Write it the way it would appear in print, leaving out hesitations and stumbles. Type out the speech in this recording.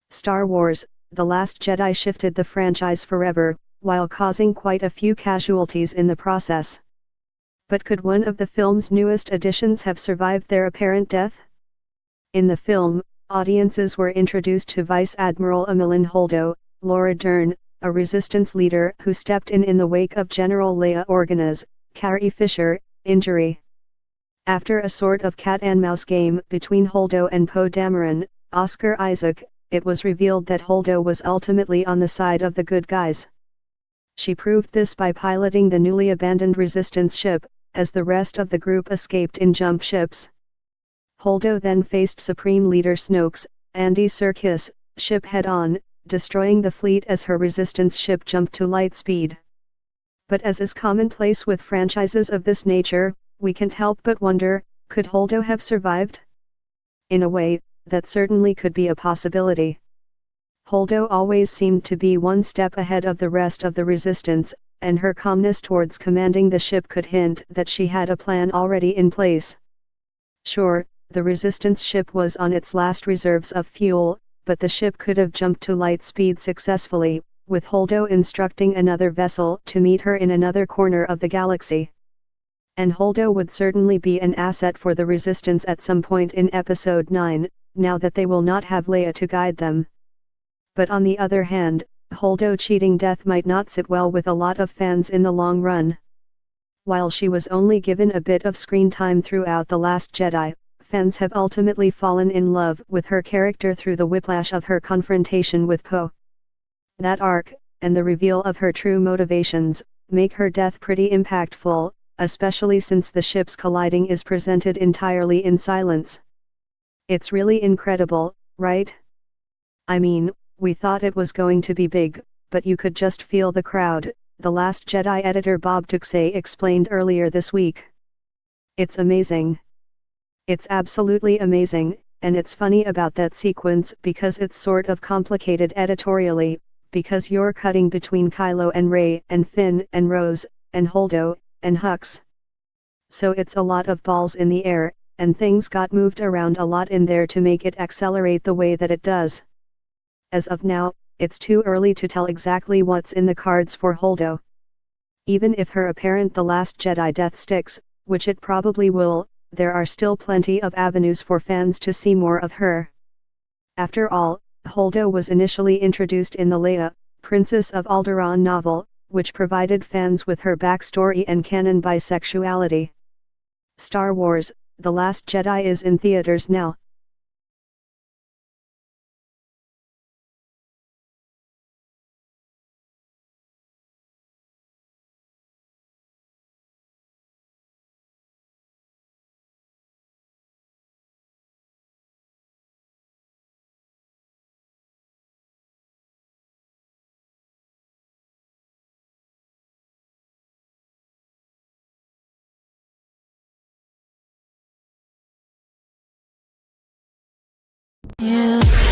Star Wars: The Last Jedi shifted the franchise forever, while causing quite a few casualties in the process. But could one of the film's newest additions have survived their apparent death? In the film, audiences were introduced to Vice Admiral Amilyn Holdo, Laura Dern, a resistance leader who stepped in the wake of General Leia Organa's, Carrie Fisher, injury. After a sort of cat-and-mouse game between Holdo and Poe Dameron, Oscar Isaac, it was revealed that Holdo was ultimately on the side of the good guys. She proved this by piloting the newly abandoned resistance ship, as the rest of the group escaped in jump ships. Holdo then faced Supreme Leader Snoke's, Andy Serkis, ship head-on, destroying the fleet as her resistance ship jumped to light speed. But as is commonplace with franchises of this nature, we can't help but wonder, could Holdo have survived? In a way, that certainly could be a possibility. Holdo always seemed to be one step ahead of the rest of the resistance, and her calmness towards commanding the ship could hint that she had a plan already in place. Sure, the resistance ship was on its last reserves of fuel, but the ship could have jumped to light speed successfully, with Holdo instructing another vessel to meet her in another corner of the galaxy. And Holdo would certainly be an asset for the resistance at some point in Episode 9, now that they will not have Leia to guide them. But on the other hand, Holdo cheating death might not sit well with a lot of fans in the long run. While she was only given a bit of screen time throughout The Last Jedi, fans have ultimately fallen in love with her character through the whiplash of her confrontation with Poe. That arc, and the reveal of her true motivations, make her death pretty impactful, especially since the ships colliding is presented entirely in silence. It's really incredible, right? I mean, we thought it was going to be big, but you could just feel the crowd, The Last Jedi editor Bob Duxey explained earlier this week. It's amazing. It's absolutely amazing, and it's funny about that sequence because it's sort of complicated editorially, because you're cutting between Kylo and Rey and Finn and Rose, and Holdo, and Hux. So it's a lot of balls in the air, and things got moved around a lot in there to make it accelerate the way that it does. As of now, it's too early to tell exactly what's in the cards for Holdo. Even if her apparent The Last Jedi death sticks, which it probably will, there are still plenty of avenues for fans to see more of her. After all, Holdo was initially introduced in the Leia, Princess of Alderaan novel, which provided fans with her backstory and canon bisexuality. Star Wars: The Last Jedi is in theaters now. Yeah.